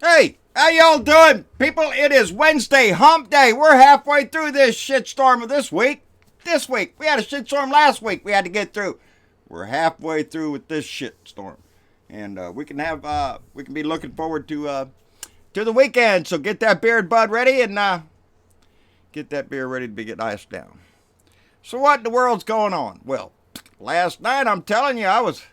Hey, how y'all doing? People, it is Wednesday, hump day. We're halfway through this shitstorm of this week. This week. We had a shitstorm last week we had to get through. We're halfway through with this shitstorm. And we can be looking forward to the weekend. So get that beer and bud ready and get that beer ready to get iced down. So what in the world's going on? Well, last night I'm telling you, I was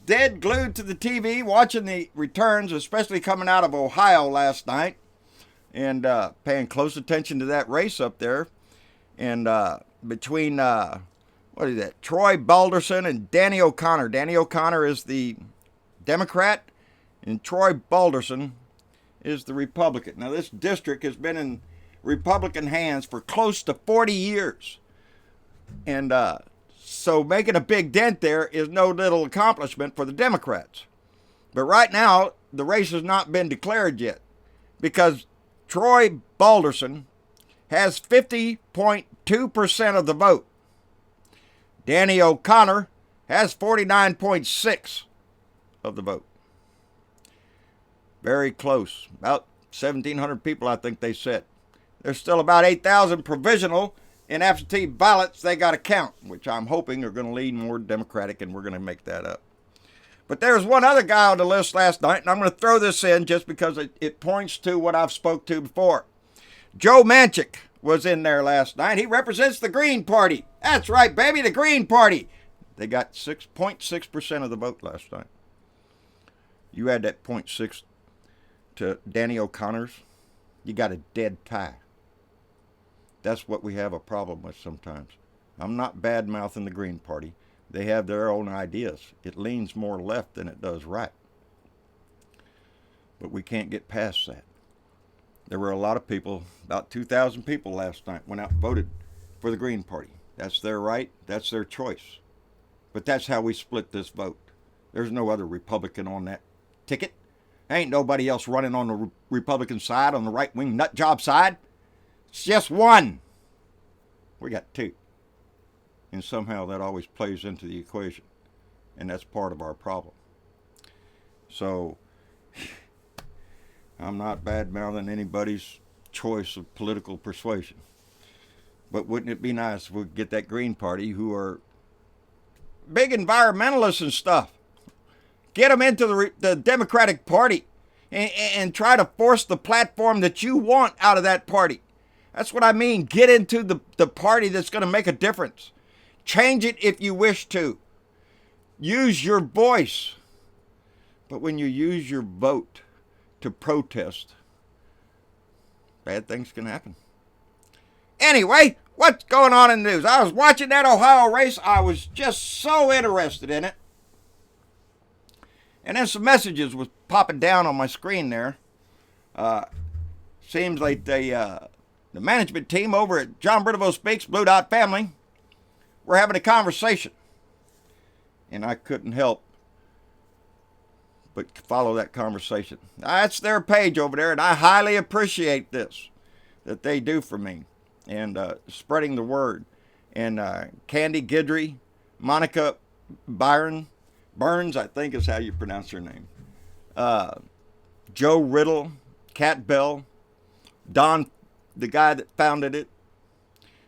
dead glued to the TV watching the returns, especially coming out of Ohio last night, and paying close attention to that race up there. And between, Troy Balderson and Danny O'Connor. Danny O'Connor is the Democrat, and Troy Balderson is the Republican. Now, this district has been in Republican hands for close to 40 years. And so making a big dent there is no little accomplishment for the Democrats. But right now, the race has not been declared yet because Troy Balderson has 50.2% of the vote. Danny O'Connor has 49.6% of the vote. Very close. About 1,700 people, I think they said. There's still about 8,000 provisional and absentee ballots they got to count, which I'm hoping are going to lean more Democratic, and we're going to make that up. But there's one other guy on the list last night, and I'm going to throw this in just because it points to what I've spoke to before. Joe Manchin was in there last night. He represents the Green Party. That's right, baby, the Green Party. They got 6.6% of the vote last night. You add that 0.6 to Danny O'Connor's, you got a dead tie. That's what we have a problem with sometimes. I'm not bad-mouthing the Green Party. They have their own ideas. It leans more left than it does right. But we can't get past that. There were a lot of people, about 2,000 people last night, went out and voted for the Green Party. That's their right. That's their choice. But that's how we split this vote. There's no other Republican on that ticket. Ain't nobody else running on the Republican side, on the right-wing nut job side. It's just one. We got two. And somehow that always plays into the equation. And that's part of our problem. So, I'm not bad-mouthing anybody's choice of political persuasion. But wouldn't it be nice if we could get that Green Party, who are big environmentalists and stuff, get them into the Democratic Party and try to force the platform that you want out of that party. That's what I mean. Get into the party that's going to make a difference. Change it if you wish to. Use your voice. But when you use your vote to protest, bad things can happen. Anyway, what's going on in the news? I was watching that Ohio race. I was just so interested in it. And then some messages was popping down on my screen there. Seems like the management team over at John Brideville Speaks, Blue Dot Family, were having a conversation. And I couldn't help but follow that conversation. That's their page over there, and I highly appreciate this, that they do for me, and spreading the word. And Candy Guidry, Monica Burns, I think is how you pronounce her name, Joe Riddle, Cat Bell, Don, the guy that founded it.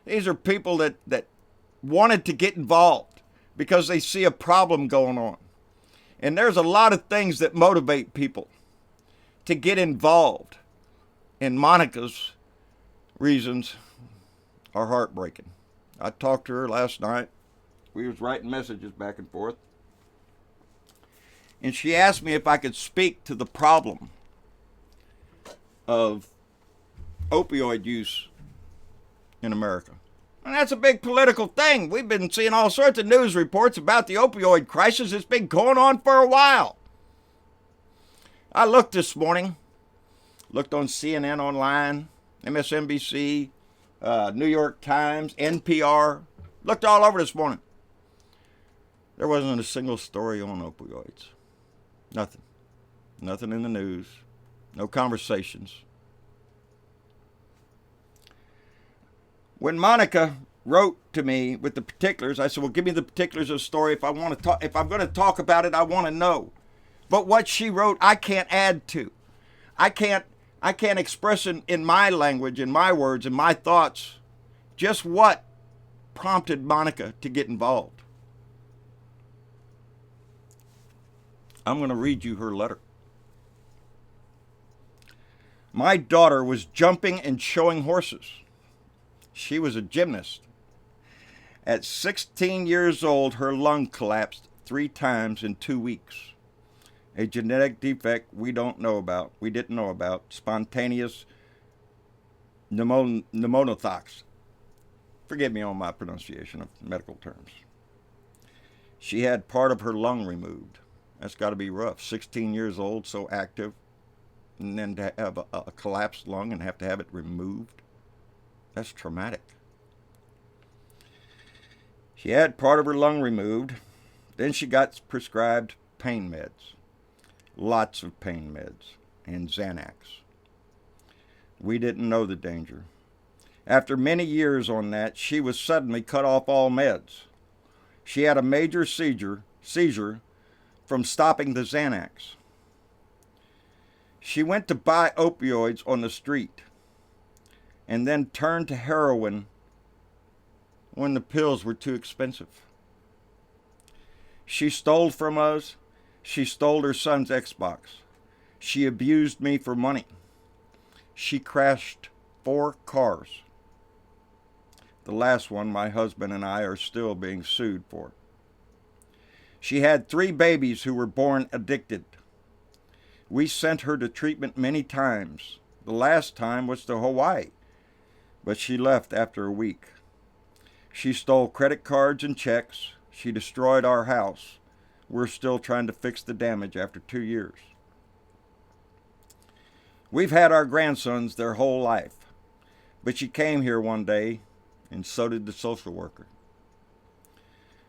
These are people that wanted to get involved because they see a problem going on. And there's a lot of things that motivate people to get involved. And Monica's reasons are heartbreaking. I talked to her last night. We was writing messages back and forth. And she asked me if I could speak to the problem of opioid use in America. And that's a big political thing. We've been seeing all sorts of news reports about the opioid crisis. It's been going on for a while. I looked this morning, looked on CNN online, MSNBC, New York Times, NPR, looked all over this morning. There wasn't a single story on opioids. Nothing. Nothing in the news. No conversations. When Monica wrote to me with the particulars, I said, well, give me the particulars of the story. If I'm going to talk about it, I want to know. But what she wrote, I can't add to. I can't express in my language, in my words, in my thoughts, just what prompted Monica to get involved. I'm going to read you her letter. My daughter was jumping and showing horses. She was a gymnast. At 16 years old, her lung collapsed 3 times in 2 weeks. A genetic defect we didn't know about, spontaneous pneumothorax. Forgive me on my pronunciation of medical terms. She had part of her lung removed. That's got to be rough. 16 years old, so active, and then to have a collapsed lung and have to have it removed. That's traumatic. She had part of her lung removed. Then she got prescribed pain meds. Lots of pain meds and Xanax. We didn't know the danger. After many years on that, she was suddenly cut off all meds. She had a major seizure from stopping the Xanax. She went to buy opioids on the street and then turned to heroin when the pills were too expensive. She stole from us. She stole her son's Xbox. She abused me for money. She crashed 4 cars. The last one my husband and I are still being sued for. She had 3 babies who were born addicted. We sent her to treatment many times. The last time was to Hawaii, but she left after a week. She stole credit cards and checks. She destroyed our house. We're still trying to fix the damage after 2 years. We've had our grandsons their whole life, but she came here one day, and so did the social worker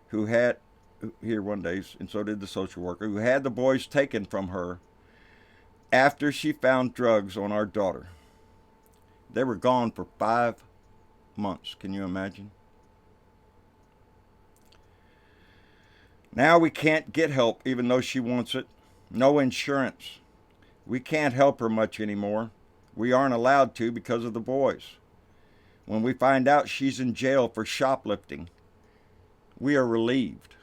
who had the boys taken from her after she found drugs on our daughter. They were gone for 5 months. Can you imagine? Now we can't get help even though she wants it. No insurance. We can't help her much anymore. We aren't allowed to because of the boys. When we find out she's in jail for shoplifting, we are relieved.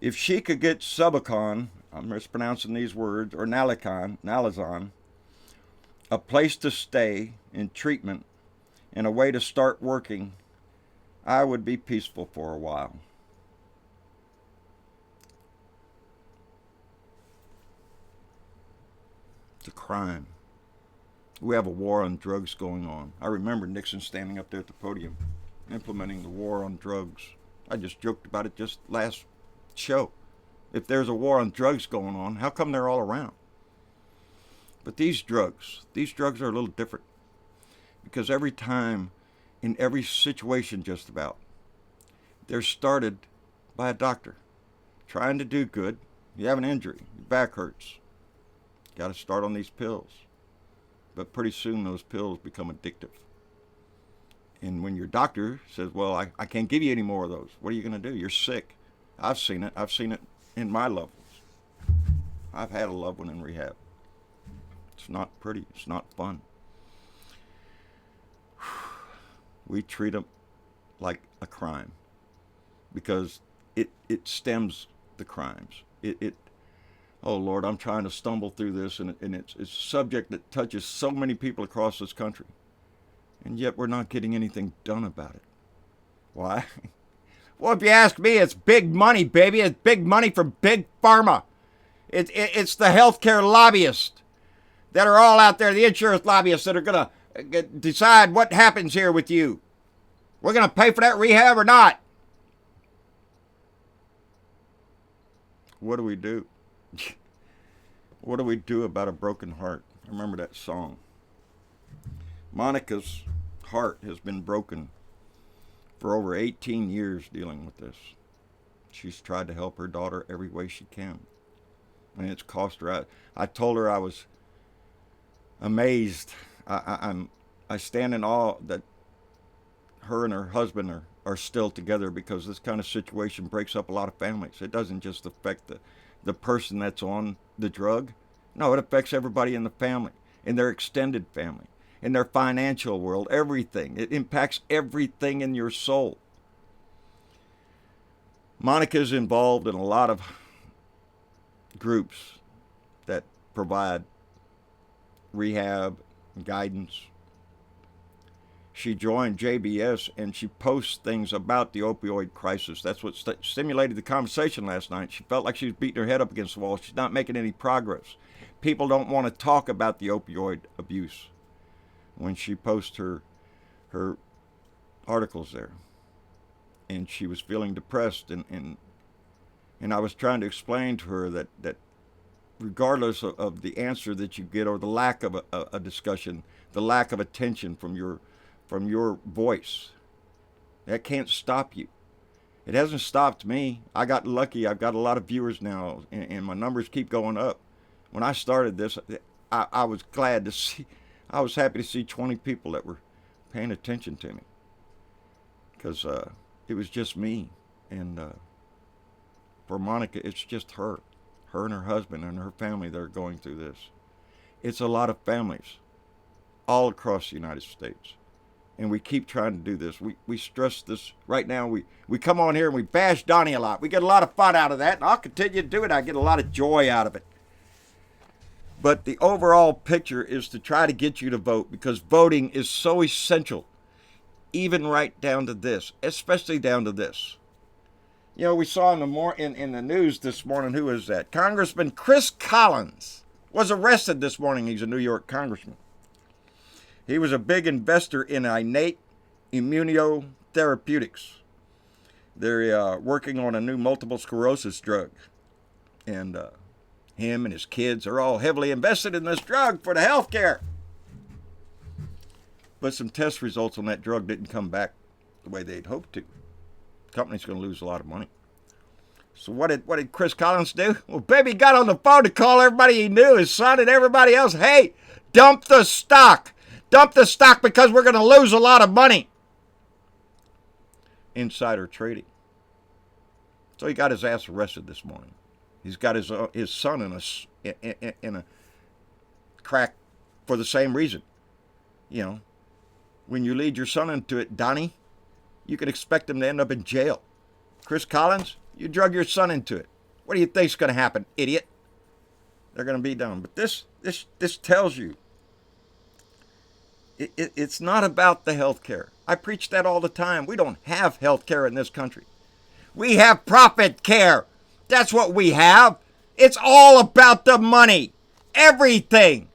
If she could get Subucon, I'm mispronouncing these words, or Nalazon, a place to stay in treatment and a way to start working, I would be peaceful for a while. It's a crime. We have a war on drugs going on. I remember Nixon standing up there at the podium, implementing the war on drugs. I just joked about it just last show. If there's a war on drugs going on, how come they're all around? But these drugs are a little different. Because every time, in every situation just about, they're started by a doctor trying to do good. You have an injury, your back hurts. Got to start on these pills. But pretty soon those pills become addictive. And when your doctor says, well, I can't give you any more of those, what are you going to do? You're sick. I've seen it. I've seen it in my loved ones. I've had a loved one in rehab. It's not pretty. It's not fun. We treat them like a crime because it stems the crimes. Oh Lord, I'm trying to stumble through this, and it's a subject that touches so many people across this country, and yet we're not getting anything done about it. Why? Well, if you ask me, it's big money, baby. It's big money from big pharma. It's the healthcare lobbyists that are all out there, the insurance lobbyists that are going to decide what happens here with you. We're going to pay for that rehab or not. What do we do? What do we do about a broken heart? I remember that song. Monica's heart has been broken for over 18 years dealing with this. She's tried to help her daughter every way she can. And it's cost her. I told her I was amazed. I stand in awe that her and her husband are still together, because this kind of situation breaks up a lot of families. It doesn't just affect the person that's on the drug. No, it affects everybody in the family, in their extended family, in their financial world, everything. It impacts everything in your soul. Monica's involved in a lot of groups that provide rehab, guidance. She joined JBS and she posts things about the opioid crisis. That's what stimulated the conversation last night. She felt like she was beating her head up against the wall. She's not making any progress. People don't want to talk about the opioid abuse when she posts her articles there. And she was feeling depressed, and I was trying to explain to her that regardless of the answer that you get or the lack of a discussion, the lack of attention from your voice, that can't stop you. It hasn't stopped me. I got lucky. I've got a lot of viewers now, and my numbers keep going up. When I started this, I was glad to see, I was happy to see 20 people that were paying attention to me, because it was just me. And for Monica, it's just her and her husband and her family that are going through this. It's a lot of families all across the United States. And we keep trying to do this. We stress this right now. We come on here and we bash Donnie a lot. We get a lot of fun out of that, and I'll continue to do it. I get a lot of joy out of it. But the overall picture is to try to get you to vote, because voting is so essential, even right down to this, especially down to this. You know, we saw in the news this morning, who is that? Congressman Chris Collins was arrested this morning. He's a New York congressman. He was a big investor in innate immunotherapeutics. They're working on a new multiple sclerosis drug. And him and his kids are all heavily invested in this drug for the health care. But some test results on that drug didn't come back the way they'd hoped to. The company's going to lose a lot of money. So what did Chris Collins do? Well, baby got on the phone to call everybody he knew, his son and everybody else. Hey, dump the stock. Dump the stock because we're going to lose a lot of money. Insider trading. So he got his ass arrested this morning. He's got his son in a crack for the same reason. You know, when you lead your son into it, Donnie, you can expect him to end up in jail. Chris Collins, you drug your son into it. What do you think's going to happen, idiot? They're going to be done. But this tells you, it's not about the health care. I preach that all the time. We don't have health care in this country. We have profit care. That's what we have. It's all about the money. Everything.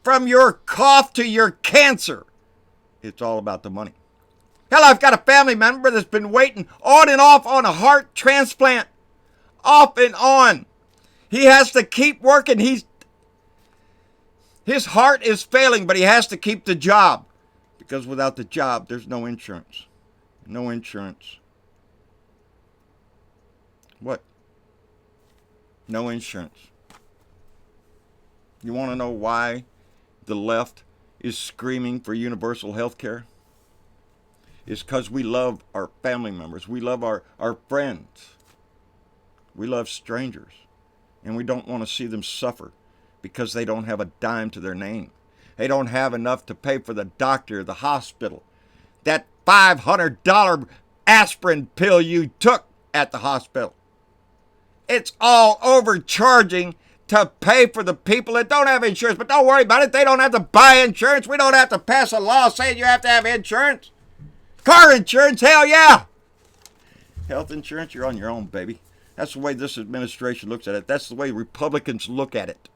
From your cough to your cancer. It's all about the money. Hell, I've got a family member that's been waiting on and off on a heart transplant. Off and on. He has to keep working. His heart is failing, but he has to keep the job. Because without the job, there's no insurance. No insurance. What? No insurance. You want to know why the left is screaming for universal health care? It's because we love our family members. We love our friends. We love strangers. And we don't want to see them suffer because they don't have a dime to their name. They don't have enough to pay for the doctor, the hospital. That $500 aspirin pill you took at the hospital. It's all overcharging to pay for the people that don't have insurance. But don't worry about it. They don't have to buy insurance. We don't have to pass a law saying you have to have insurance. Car insurance, hell yeah. Health insurance, you're on your own, baby. That's the way this administration looks at it. That's the way Republicans look at it.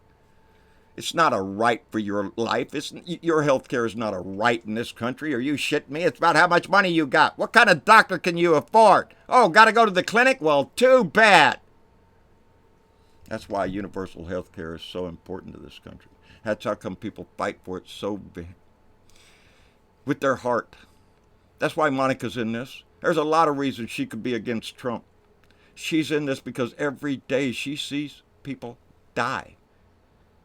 It's not a right for your life. Your health care is not a right in this country. Are you shitting me? It's about how much money you got. What kind of doctor can you afford? Oh, got to go to the clinic? Well, too bad. That's why universal health care is so important to this country. That's how come people fight for it so big. With their heart. That's why Monica's in this. There's a lot of reasons she could be against Trump. She's in this because every day she sees people die.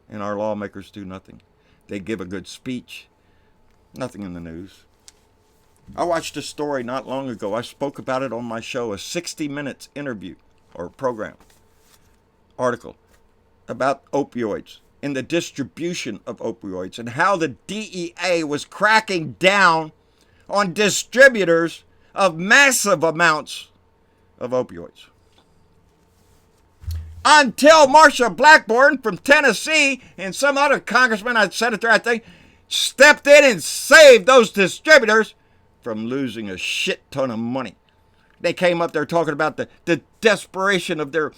And our lawmakers do nothing. They give a good speech. Nothing in the news. I watched a story not long ago. I spoke about it on my show, a 60 Minutes interview or program, article about opioids. in the distribution of opioids and how the DEA was cracking down on distributors of massive amounts of opioids. Until Marsha Blackburn from Tennessee and some other congressman, I said it there, I think, stepped in and saved those distributors from losing a shit ton of money. They came up there talking about the desperation of their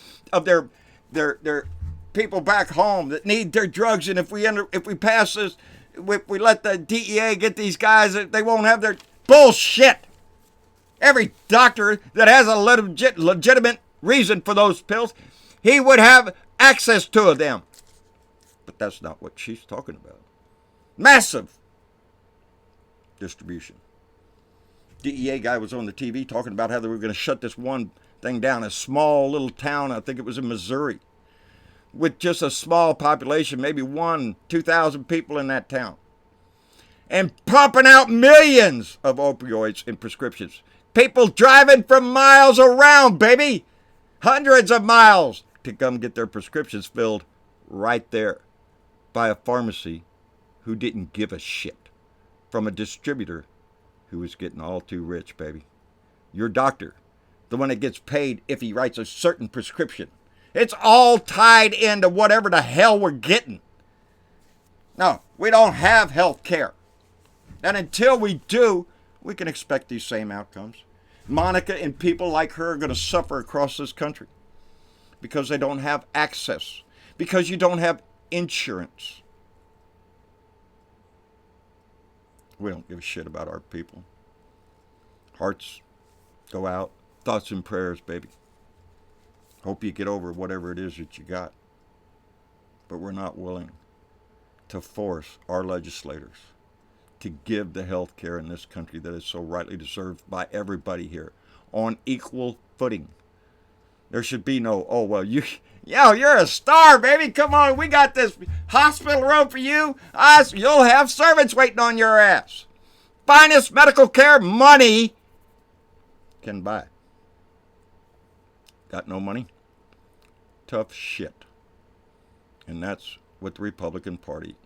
people back home that need their drugs, and if we pass this, if we let the DEA get these guys, they won't have their bullshit. Every doctor that has a legitimate reason for those pills, he would have access to them. But that's not what she's talking about. Massive distribution. DEA guy was on the TV talking about how they were going to shut this one thing down, a small little town, I think it was in Missouri, with just a small population, maybe 2,000 people in that town, and pumping out millions of opioids in prescriptions. People driving from miles around, baby, hundreds of miles to come get their prescriptions filled right there by a pharmacy who didn't give a shit, from a distributor who was getting all too rich, baby. Your doctor, the one that gets paid if he writes a certain prescription. It's all tied into whatever the hell we're getting. No, we don't have health care. And until we do, we can expect these same outcomes. Monica and people like her are going to suffer across this country because they don't have access, because you don't have insurance. We don't give a shit about our people. Hearts go out, thoughts and prayers, baby. Hope you get over whatever it is that you got. But we're not willing to force our legislators to give the health care in this country that is so rightly deserved by everybody here on equal footing. There should be no, oh, well, you're a star, baby. Come on, we got this hospital room for you. You'll have servants waiting on your ass. Finest medical care money can buy. Got no money? Tough shit. And that's what the Republican Party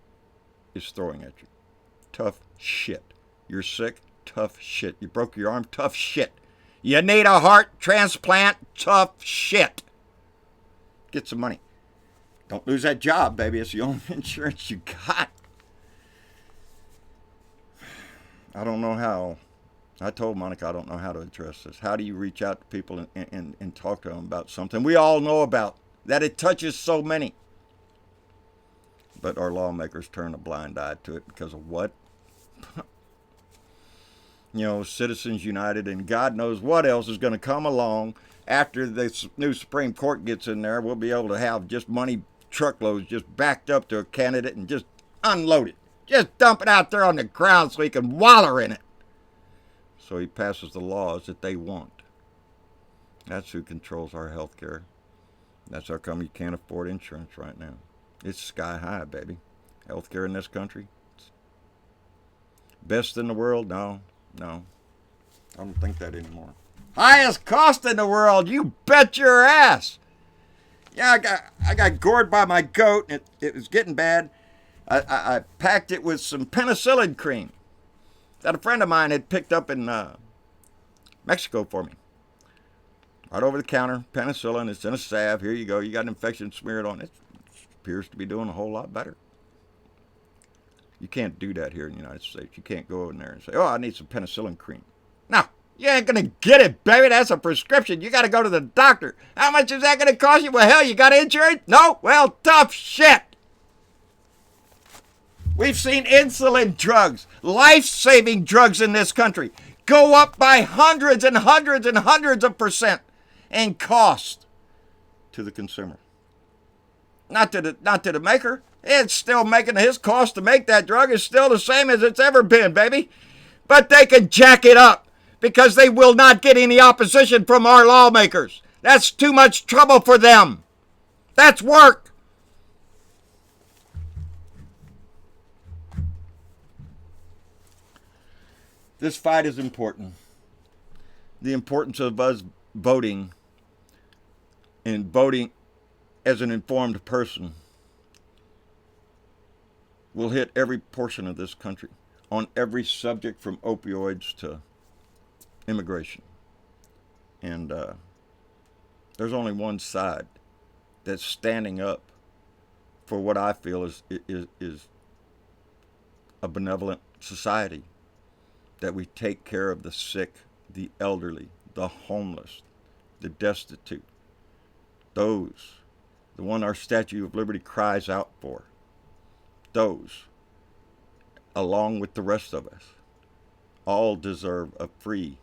is throwing at you. Tough shit. You're sick? Tough shit. You broke your arm? Tough shit. You need a heart transplant? Tough shit. Get some money. Don't lose that job, baby. It's the only insurance you got. I don't know how. I told Monica I don't know how to address this. How do you reach out to people and talk to them about something we all know about, that it touches so many? But our lawmakers turn a blind eye to it because of what? Citizens United and God knows what else is going to come along after the new Supreme Court gets in there. We'll be able to have just money truckloads just backed up to a candidate and just unload it. Just dump it out there on the ground so he can waller in it. So he passes the laws that they want. That's who controls our health care. That's how come you can't afford insurance right now. It's sky high, baby. Health care in this country. Best in the world? No. I don't think that anymore. Highest cost in the world? You bet your ass. Yeah, I got gored by my goat. It was getting bad. I packed it with some penicillin cream that a friend of mine had picked up in Mexico for me. Right over the counter, penicillin. It's in a salve. Here you go. You got an infection smeared on it. It appears to be doing a whole lot better. You can't do that here in the United States. You can't go in there and say, oh, I need some penicillin cream. No, you ain't going to get it, baby. That's a prescription. You got to go to the doctor. How much is that going to cost you? Well, hell, you got insurance? No? Well, tough shit. We've seen insulin drugs, life-saving drugs in this country, go up by hundreds and hundreds and hundreds of % in cost to the consumer. Not to the maker. It's still making his cost to make that drug is still the same as it's ever been, baby. But they can jack it up because they will not get any opposition from our lawmakers. That's too much trouble for them. That's work. This fight is important. The importance of us voting and voting as an informed person will hit every portion of this country on every subject from opioids to immigration. And there's only one side that's standing up for what I feel is a benevolent society, that we take care of the sick, the elderly, the homeless, the destitute, those, the one our Statue of Liberty cries out for, those, along with the rest of us, all deserve a free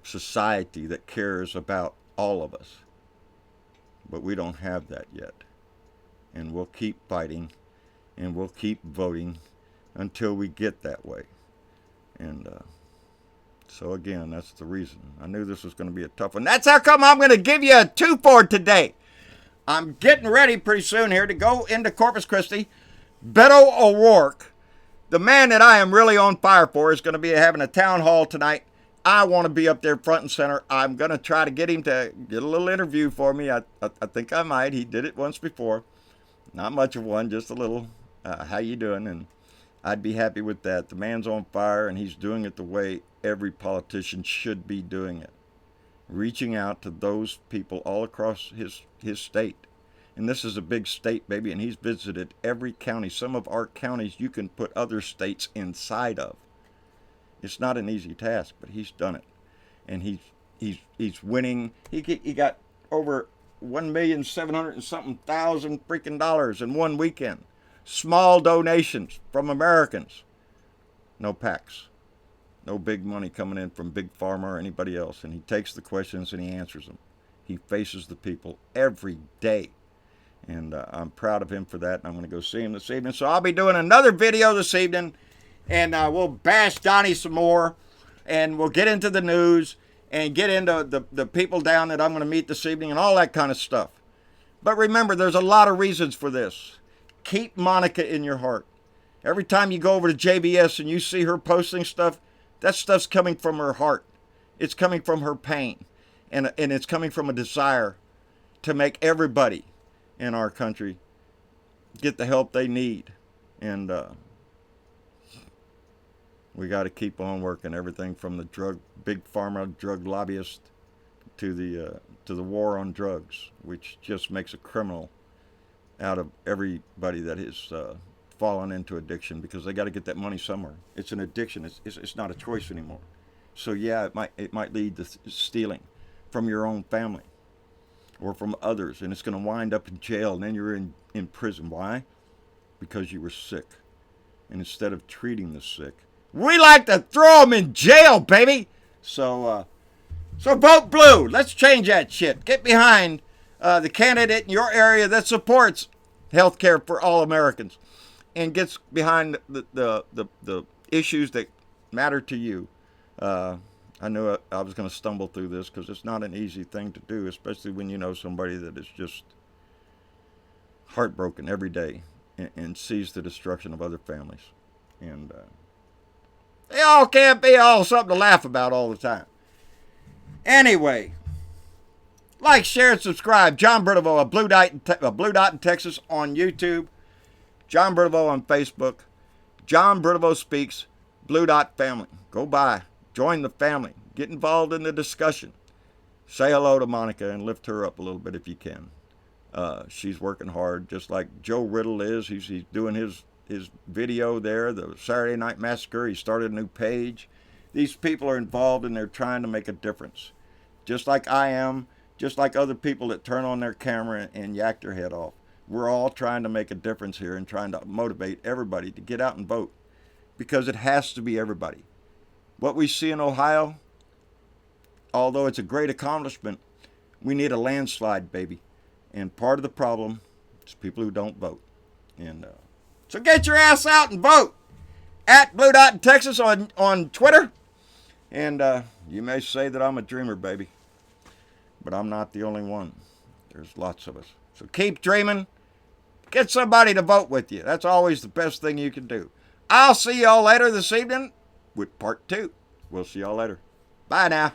society that cares about all of us. But we don't have that yet. And we'll keep fighting, and we'll keep voting until we get that way. And so again, that's the reason. I knew this was going to be a tough one. That's how come I'm going to give you a 2 for today. I'm getting ready pretty soon here to go into Corpus Christi. Beto O'Rourke, the man that I am really on fire for, is going to be having a town hall tonight. I want to be up there front and center. I'm going to try to get him to get a little interview for me. I think I might. He did it once before. Not much of one, just a little, how you doing? And I'd be happy with that. The man's on fire, and he's doing it the way every politician should be doing it. Reaching out to those people all across his state. And this is a big state, baby, and he's visited every county. Some of our counties you can put other states inside of. It's not an easy task, but he's done it. And he's winning. He got over $1,700,000 and something freaking dollars in one weekend. Small donations from Americans. No PACs. No big money coming in from Big Pharma or anybody else. And he takes the questions and he answers them. He faces the people every day. And I'm proud of him for that. And I'm going to go see him this evening. So I'll be doing another video this evening. And we'll bash Donnie some more. And we'll get into the news. And get into the people down that I'm going to meet this evening. And all that kind of stuff. But remember, there's a lot of reasons for this. Keep Monica in your heart. Every time you go over to JBS and you see her posting stuff, that stuff's coming from her heart. It's coming from her pain. And it's coming from a desire to make everybody in our country get the help they need. And we got to keep on working. Everything from the big pharma drug lobbyist to the war on drugs, which just makes a criminal out of everybody that has fallen into addiction, because they got to get that money somewhere. It's an addiction. It's not a choice anymore. So yeah, it might lead to stealing from your own family or from others, and it's going to wind up in jail, and then you're in prison. Why? Because you were sick. And instead of treating the sick, we like to throw them in jail, baby. So vote blue. Let's change that shit. Get behind the candidate in your area that supports health care for all Americans and gets behind the issues that matter to you. I knew I was going to stumble through this because it's not an easy thing to do, especially when you know somebody that is just heartbroken every day and sees the destruction of other families. And they all can't be all something to laugh about all the time. Anyway, like, share, and subscribe. John Burdavo, a Blue Dot in Texas on YouTube. John Burdavo on Facebook. John Burdavo Speaks, Blue Dot Family. Go by. Join the family. Get involved in the discussion. Say hello to Monica and lift her up a little bit if you can. She's working hard, just like Joe Riddle is. He's doing his video there, the Saturday Night Massacre. He started a new page. These people are involved and they're trying to make a difference. Just like I am, just like other people that turn on their camera and yak their head off. We're all trying to make a difference here and trying to motivate everybody to get out and vote. Because it has to be everybody. What we see in Ohio, although it's a great accomplishment, we need a landslide, baby. And part of the problem is people who don't vote. And so get your ass out and vote. At Blue Dot in Texas on Twitter. And you may say that I'm a dreamer, baby. But I'm not the only one. There's lots of us. So keep dreaming. Get somebody to vote with you. That's always the best thing you can do. I'll see y'all later this evening with part 2. We'll see y'all later. Bye now.